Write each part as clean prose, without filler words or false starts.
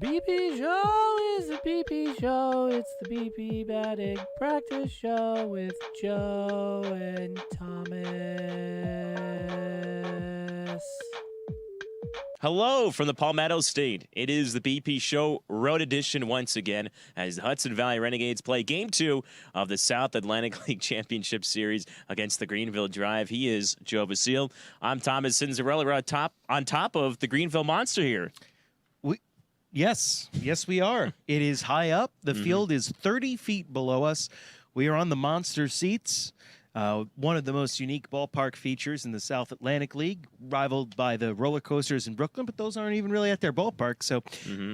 BP Show is the BP Show. It's the BP batting practice show with Joe and Thomas. Hello from the Palmetto State. It is the BP Show Road Edition once again as the Hudson Valley Renegades play Game 2 of the South Atlantic League Championship Series against the Greenville Drive. He is Joe Basile. I'm Thomas Cinzarella. We're on top of the Greenville Monster here. Yes, we are. It is high up. The field is 30 feet below us. We are on the monster seats, one of the most unique ballpark features in the South Atlantic League, rivaled by the roller coasters in Brooklyn, but those aren't even really at their ballpark, so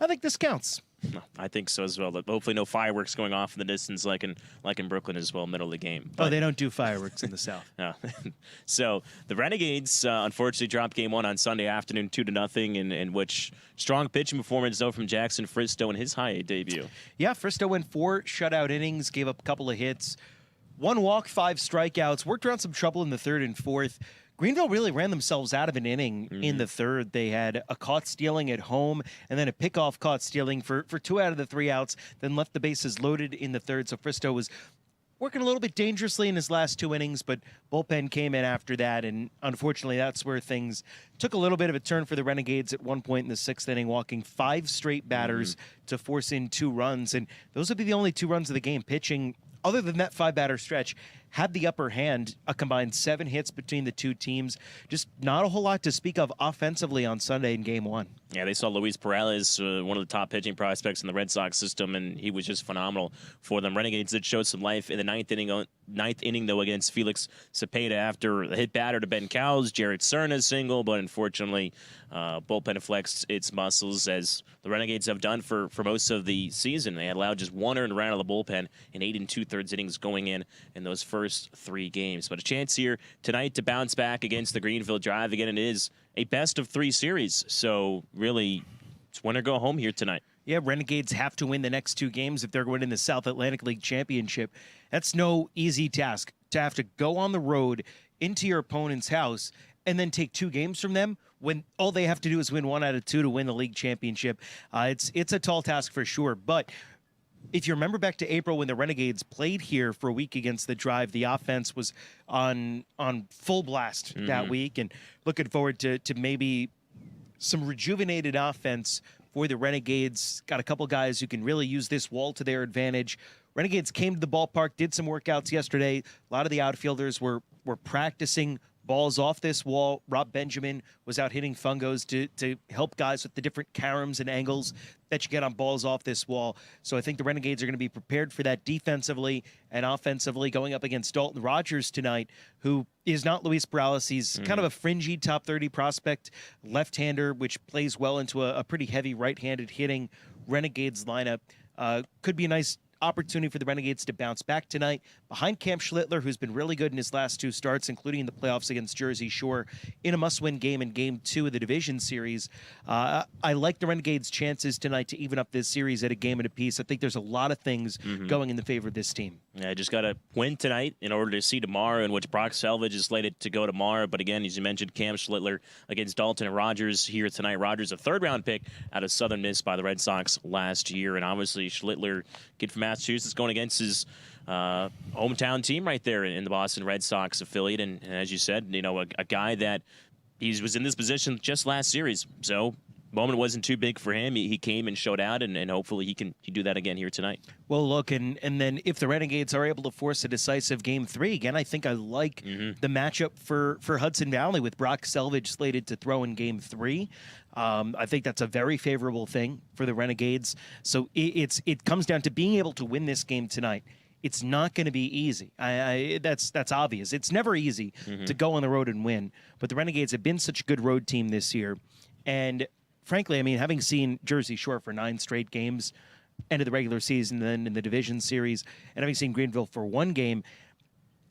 I think this counts. I think so as well. Hopefully no fireworks going off in the distance like in Brooklyn as well, middle of the game. But, they don't do fireworks in the South. No. So the Renegades unfortunately dropped Game 1 on Sunday afternoon 2-0, in which strong pitching performance, though, from Jackson Fristow in his high A debut. Yeah, Fristow went 4 shutout innings, gave up a couple of hits, 1 walk, 5 strikeouts, worked around some trouble in the third and fourth. Greenville really ran themselves out of an inning in the third. They had a caught stealing at home and then a pickoff caught stealing for 2 out of the 3 outs, then left the bases loaded in the third. So Fristow was working a little bit dangerously in his last 2 innings, but bullpen came in after that, and unfortunately that's where things took a little bit of a turn for the Renegades at one point in the 6th inning, walking 5 straight batters to force in 2 runs, and those would be the only 2 runs of the game. Pitching, other than that 5-batter stretch, had the upper hand, a combined 7 hits between the 2 teams. Just not a whole lot to speak of offensively on Sunday in Game 1. Yeah, they saw Luis Perales, one of the top pitching prospects in the Red Sox system, and he was just phenomenal for them. Renegades did show some life in the ninth inning, though, against Felix Cepeda after a hit batter to Ben Cowles, Jared Cerna's single, but unfortunately, bullpen flexed its muscles, as the Renegades have done for most of the season. They had allowed just 1 earned run out of the bullpen in 8 2/3 innings going in those first 3 games. But a chance here tonight to bounce back against the Greenville Drive. Again, it is a best-of-3 series, so really it's win or go home here tonight. Yeah, Renegades have to win the next 2 games if they're going to win the South Atlantic League Championship. That's no easy task, to have to go on the road into your opponent's house and then take 2 games from them when all they have to do is win 1 out of 2 to win the league championship. It's a tall task for sure, but if you remember back to April when the Renegades played here for a week against the Drive, the offense was on full blast that week, and looking forward to maybe some rejuvenated offense for the Renegades. Got a couple guys who can really use this wall to their advantage. Renegades came to the ballpark, did some workouts yesterday. A lot of the outfielders were practicing balls off this wall. Rob Benjamin was out hitting fungos to help guys with the different caroms and angles that you get on balls off this wall. So I think the Renegades are going to be prepared for that defensively and offensively, going up against Dalton Rogers tonight, who is not Luis Perales. He's kind of a fringy top 30 prospect, left-hander, which plays well into a pretty heavy right-handed hitting Renegades lineup. Could be a nice opportunity for the Renegades to bounce back tonight behind Cam Schlittler, who's been really good in his last 2 starts, including the playoffs against Jersey Shore in a must-win game in Game 2 of the division series. I like the Renegades' chances tonight to even up this series at a game and a piece. I think there's a lot of things going in the favor of this team. Yeah, just got to win tonight in order to see tomorrow, in which Brock Selvage is slated to go tomorrow. But again, as you mentioned, Cam Schlittler against Dalton and Rogers here tonight. Rogers, a 3rd-round pick out of Southern Miss by the Red Sox last year. And obviously, Schlittler, kid from Massachusetts, going against his hometown team right there in the Boston Red Sox affiliate. And as you said, a guy that was in this position just last series. So moment wasn't too big for him. He came and showed out, and hopefully he can do that again here tonight. Well, look, and then if the Renegades are able to force a decisive Game 3, again, I think I like the matchup for Hudson Valley with Brock Selvage slated to throw in Game 3. I think that's a very favorable thing for the Renegades. So it comes down to being able to win this game tonight. It's not going to be easy. That's obvious. It's never easy to go on the road and win. But the Renegades have been such a good road team this year. And frankly, I mean, having seen Jersey Shore for 9 straight games, end of the regular season, then in the division series, and having seen Greenville for 1 game,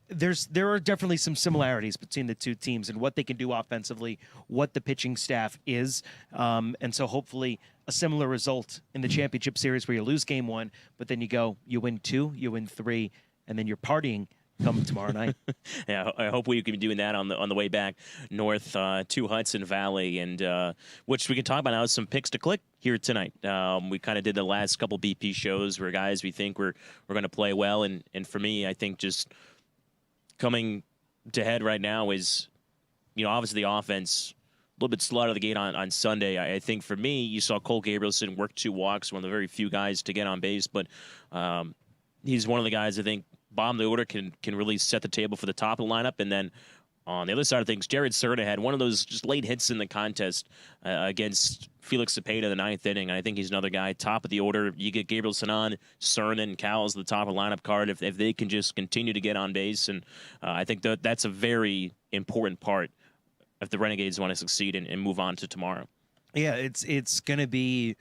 there are definitely some similarities between the 2 teams and what they can do offensively, what the pitching staff is. And so hopefully a similar result in the championship series where you lose Game 1, but then you win 2, you win 3, and then you're partying come tomorrow night. Yeah, I hope we can be doing that on the way back north to Hudson Valley, and which we can talk about now. Some picks to click here tonight. We kind of did the last couple BP shows where guys we think we're going to play well, and for me, I think just coming to head right now is, obviously the offense a little bit slow out of the gate on Sunday. I think for me, you saw Cole Gabrielson work 2 walks, one of the very few guys to get on base, but he's one of the guys I think bottom of the order can really set the table for the top of the lineup. And then on the other side of things, Jared Serna had one of those just late hits in the contest against Felix Cepeda in the 9th inning. And I think he's another guy, top of the order. You get Gabrielson on, Serna and Cowles the top of the lineup card if they can just continue to get on base. And I think that's a very important part if the Renegades want to succeed and move on to tomorrow. Yeah, it's going to be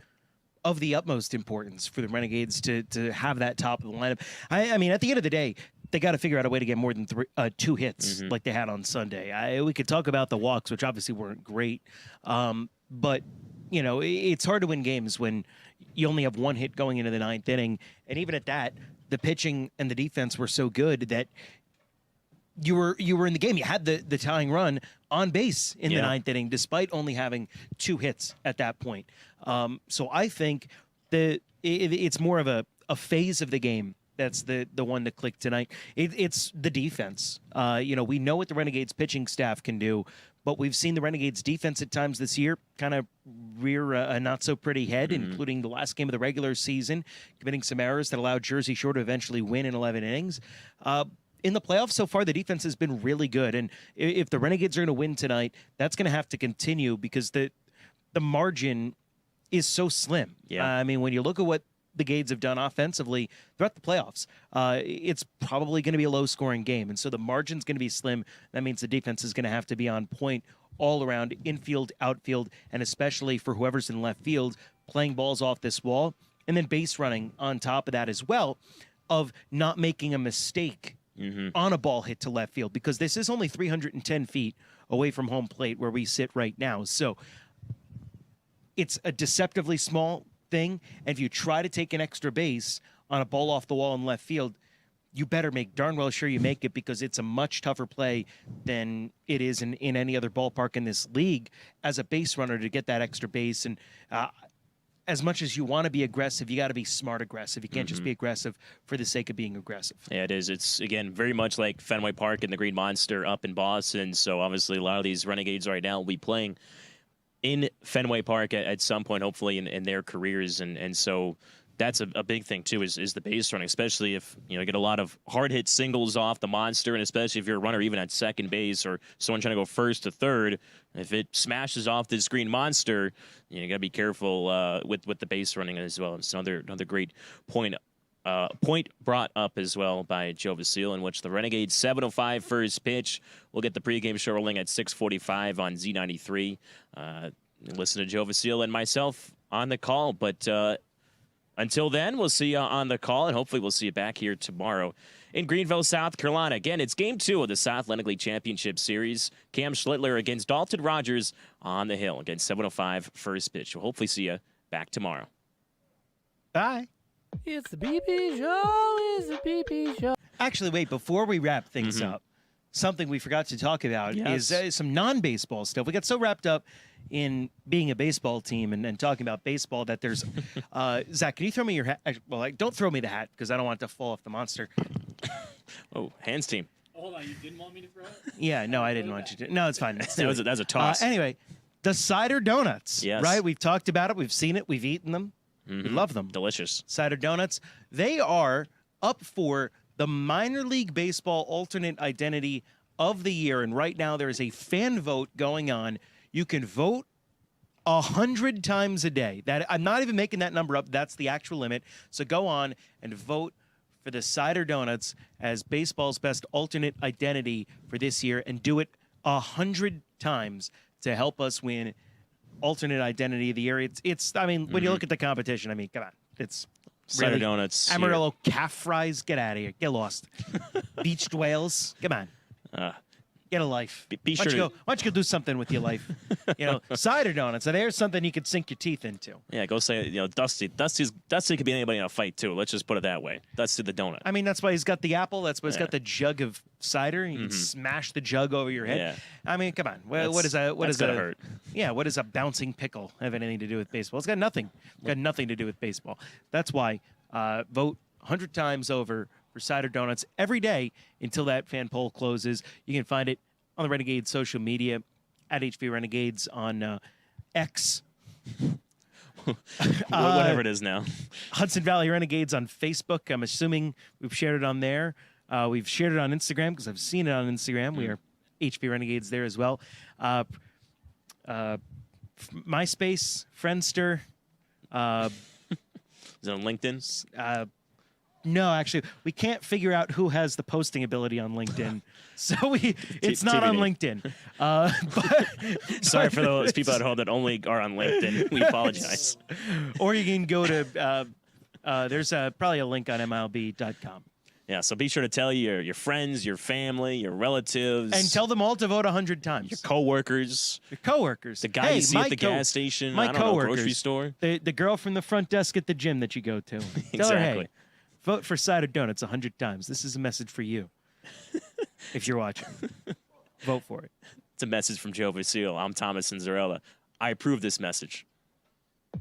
of the utmost importance for the Renegades to have that top of the lineup. I mean, at the end of the day, they got to figure out a way to get more than 2 hits like they had on Sunday. We could talk about the walks, which obviously weren't great, but it's hard to win games when you only have 1 hit going into the 9th inning, and even at that, the pitching and the defense were so good that you were in the game. You had the tying run on base in the 9th inning, despite only having 2 hits at that point. So I think that it's more of a phase of the game that's the one that clicked tonight. It's the defense. We know what the Renegades pitching staff can do, but we've seen the Renegades defense at times this year kind of rear a not so pretty head, including the last game of the regular season, committing some errors that allowed Jersey Shore to eventually win in 11 innings. In the playoffs so far, the defense has been really good. And if the Renegades are going to win tonight, that's going to have to continue because the margin is so slim. Yeah. I mean, when you look at what the Gades have done offensively throughout the playoffs, it's probably going to be a low-scoring game. And so the margin's going to be slim. That means the defense is going to have to be on point all around, infield, outfield, and especially for whoever's in left field, playing balls off this wall, and then base running on top of that as well, of not making a mistake on a ball hit to left field, because this is only 310 feet away from home plate where we sit right now. So it's a deceptively small thing, and if you try to take an extra base on a ball off the wall in left field, you better make darn well sure you make it, because it's a much tougher play than it is in any other ballpark in this league as a base runner to get that extra base. And as much as you want to be aggressive, you got to be smart aggressive. You can't just be aggressive for the sake of being aggressive. Yeah, it is. It's, again, very much like Fenway Park and the Green Monster up in Boston. So obviously a lot of these Renegades right now will be playing in Fenway Park at some point, hopefully, in their careers. And so that's a big thing, too, is the base running, especially if you get a lot of hard-hit singles off the Monster, and especially if you're a runner even at second base or someone trying to go first to third. If it smashes off this Green Monster, you got to be careful with the base running as well. It's another great point brought up as well by Joe Vasile, in which the Renegades 7:05 first pitch. We'll get the pregame show rolling at 6:45 on Z93. Listen to Joe Vasile and myself on the call, but until then, we'll see you on the call, and hopefully we'll see you back here tomorrow in Greenville, South Carolina. Again, it's Game 2 of the South Atlantic League Championship Series. Cam Schlittler against Dalton Rogers on the hill. Again, 7:05 first pitch. We'll hopefully see you back tomorrow. Bye. It's the BP show. It's the BP show. Actually, wait, before we wrap things up, something we forgot to talk about is some non-baseball stuff. We got so wrapped up in being a baseball team and talking about baseball that there's Zach, can you throw me your hat? Well, don't throw me the hat because I don't want it to fall off the Monster. Oh, hands team. Hold on, you didn't want me to throw it? Yeah, no, I didn't want you to. No, it's fine. That was a toss. Anyway, the cider donuts. Yes. Right? We've talked about it. We've seen it. We've eaten them. We love them. Delicious. Cider donuts. They are up for the minor league baseball alternate identity of the year. And right now there is a fan vote going on. You can vote 100 times a day. That I'm not even making that number up. That's the actual limit. So go on and vote for the cider donuts as baseball's best alternate identity for this year, and do it 100 times to help us win alternate identity of the year. It's I mean, when you look at the competition, I mean, come on. It's Cider really, donuts. Amarillo calf fries, get out of here. Get lost. Beached whales, come on. Get a life. Be sure to Why don't you go do something with your life? Cider donuts. There's something you could sink your teeth into. Yeah, go say, Dusty could be anybody in a fight, too. Let's just put it that way. Dusty the donut. I mean, that's why he's got the apple. That's why he's got the jug of cider. You can smash the jug over your head. Yeah. I mean, come on. What That's gonna hurt. Yeah, what does a bouncing pickle have anything to do with baseball? It's got nothing. Got nothing to do with baseball. That's why vote 100 times over for cider donuts every day until that fan poll closes. You can find it on the Renegades social media at HV Renegades on X. Whatever it is now. Hudson Valley Renegades on Facebook. I'm assuming we've shared it on there. We've shared it on Instagram because I've seen it on Instagram. We are HV Renegades there as well. MySpace, Friendster. Is it on LinkedIn? No, actually, we can't figure out who has the posting ability on LinkedIn, so it's not on LinkedIn. Sorry for those people at home that only are on LinkedIn. We apologize. Or you can go to there's probably a link on MLB.com. Yeah, so be sure to tell your friends, your family, your relatives, and tell them all to vote 100 times. Your coworkers, the guy you see at the gas station, my coworkers, grocery store, the girl from the front desk at the gym that you go to. Tell her, hey, vote for cider donuts 100 times. This is a message for you. If you're watching, vote for it. It's a message from Joe Vasile. I'm Thomas Cinzarella. I approve this message.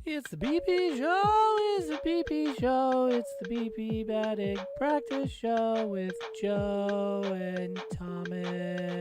It's the BP show, it's the BP show, it's the BP batting practice show with Joe and Thomas.